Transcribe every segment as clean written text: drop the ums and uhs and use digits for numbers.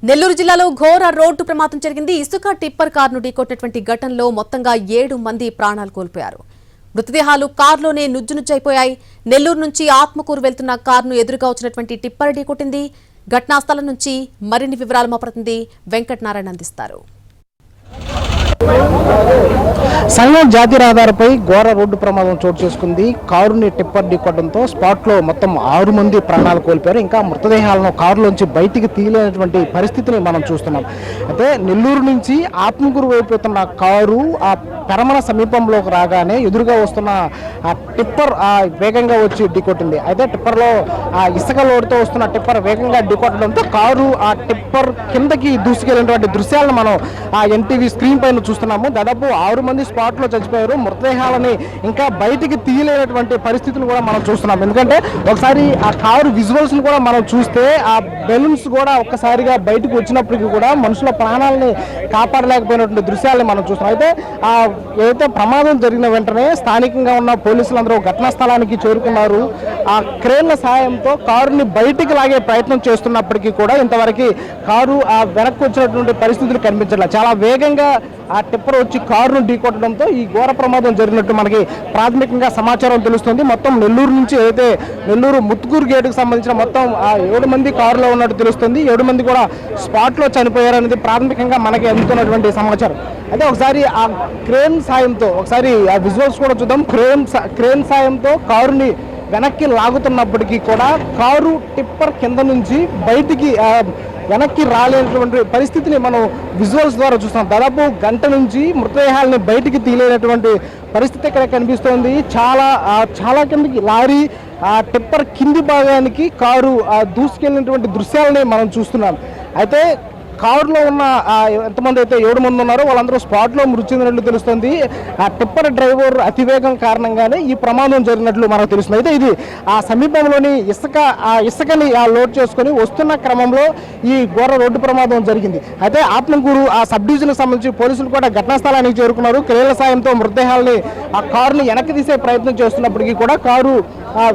నెల్లూరు జిల్లాలో ఘోర రోడ్డు ప్రమాదం జరిగింది. ఇసుక టిప్పర్ కారును ఢీకొట్టినటువంటి ఘటనలో మొత్తంగా 7 మంది ప్రాణాలు కోల్పోయారు. మృతదేహాలు కారులోనే నుజ్జునుజ్జైపోయాయి. నెల్లూరు నుంచి ఆత్మకూరు వెళ్తున్న కారును ఎదురుగా వచ్చినటువంటి టిప్పర్ ఢీకొట్టింది. ఘటనా స్థలం నుంచి మరిన్ని వివరాలు మా ప్రతినిధి వెంకటనారాయణ అందిస్తారు. సంగం జాతీయ రహదారిపై ఘోర రోడ్డు ప్రమాదం చోటు చేసుకుంది. కారుని టిప్పర్ ఢీకొట్టడంతో స్పాట్లో మొత్తం 6 మంది ప్రాణాలు కోల్పోయారు. ఇంకా మృతదేహాలను కారులోంచి బయటికి తీయలేనటువంటి పరిస్థితిని మనం చూస్తున్నాం. అయితే నెల్లూరు నుంచి ఆత్మకూరు వైపు వెళ్తున్న కారు ఆ పెరమల సమీపంలోకి రాగానే ఎదురుగా వస్తున్న ఆ టిప్పర్ వేగంగా వచ్చి ఢీకొట్టింది. అయితే టిప్పర్లో ఆ ఇసుక లోడుతో వస్తున్న టిప్పర్ వేగంగా ఢీకొట్టడంతో కారు ఆ టిప్పర్ కిందకి దూసుకెళ్ళినటువంటి దృశ్యాలను మనం ఆ ఎన్టీవీ స్క్రీన్ పైన చూస్తున్నాము. దాదాపు 6 మంది స్పాట్లో చచ్చిపోయారు. మృతదేహాలని ఇంకా బయటికి తీయలేనటువంటి పరిస్థితులు కూడా మనం చూస్తున్నాం. ఎందుకంటే ఒకసారి ఆ కారు విజువల్స్ కూడా మనం చూస్తే ఆ బెలూన్స్ కూడా ఒక్కసారిగా బయటకు వచ్చినప్పటికీ కూడా మనుషుల ప్రాణాలని కాపాడలేకపోయినటువంటి దృశ్యాలను మనం చూస్తున్నాం. అయితే ఏదైతే ప్రమాదం జరిగిన వెంటనే స్థానికంగా ఉన్న పోలీసులందరూ ఘటనా స్థలానికి చేరుకున్నారు. ఆ క్రేన్ల సాయంతో కారుని బయటికి లాగే ప్రయత్నం చేస్తున్నప్పటికీ కూడా ఇంతవరకు కారు ఆ వెనక్కి వచ్చినటువంటి పరిస్థితులు కనిపించట్లేదు. చాలా వేగంగా ఆ టిప్పర్ వచ్చి కారును ఢీకొట్టడంతో ఈ ఘోర ప్రమాదం జరిగినట్టు మనకి ప్రాథమికంగా సమాచారం తెలుస్తుంది. మొత్తం నెల్లూరు నుంచి అయితే నెల్లూరు ముత్తుకూరు గేటుకు సంబంధించిన మొత్తం 7 మంది కారులో ఉన్నట్టు తెలుస్తుంది. 7 మంది కూడా స్పాట్లో చనిపోయారనేది ప్రాథమికంగా మనకి అందుతున్నటువంటి సమాచారం. అయితే ఒకసారి ఆ క్రేన్ సాయంతో ఒకసారి ఆ విజువల్స్ కూడా చూద్దాం. క్రేన్ సాయంతో కారుని వెనక్కి లాగుతున్నప్పటికీ కూడా కారు టిప్పర్ కింద నుంచి బయటికి వెనక్కి రాలేనటువంటి పరిస్థితిని మనం విజువల్స్ ద్వారా చూస్తాం. దాదాపు గంట నుంచి మృతదేహాలని బయటికి తీయలేనటువంటి పరిస్థితి ఇక్కడ కనిపిస్తోంది. చాలా కిందకి లారీ ఆ టిప్పర్ కింది భాగానికి కారు దూసుకెళ్ళినటువంటి దృశ్యాలని మనం చూస్తున్నాం. అయితే కారులో ఉన్న ఎంతమంది అయితే 7 మంది ఉన్నారో వాళ్ళందరూ స్పాట్లో మృతి చెందినట్లు తెలుస్తుంది. ఆ టిప్పర్ డ్రైవర్ అతివేగం కారణంగానే ఈ ప్రమాదం జరిగినట్లు మనకు తెలుస్తుంది. అయితే ఇది ఆ సమీపంలోని ఇసుకని లోడ్ చేసుకొని వస్తున్న క్రమంలో ఈ ఘోర రోడ్డు ప్రమాదం జరిగింది. అయితే ఆత్మకూరు ఆ సబ్ డివిజన్కి సంబంధించి పోలీసులు కూడా ఘటనా స్థలానికి చేరుకున్నారు. క్రేన్ల సాయంతో మృతదేహాలని ఆ కారుని వెనక్కి తీసే ప్రయత్నం చేస్తున్నప్పటికీ కూడా కారు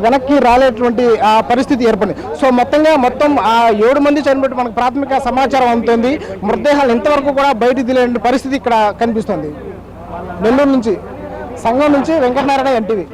వెనక్కి రాలేటువంటి పరిస్థితి ఏర్పడింది. సో మొత్తం 7 మంది చనిపోయినట్టు మనకు ప్రాథమిక సమాచారం అందుతుంది. మృతదేహాలు ఇంతవరకు కూడా బయటికి తీయలేని పరిస్థితి ఇక్కడ కనిపిస్తుంది. నెల్లూరు నుంచి సంగం నుంచి వెంకటనారాయణ, ఎన్టీవీ.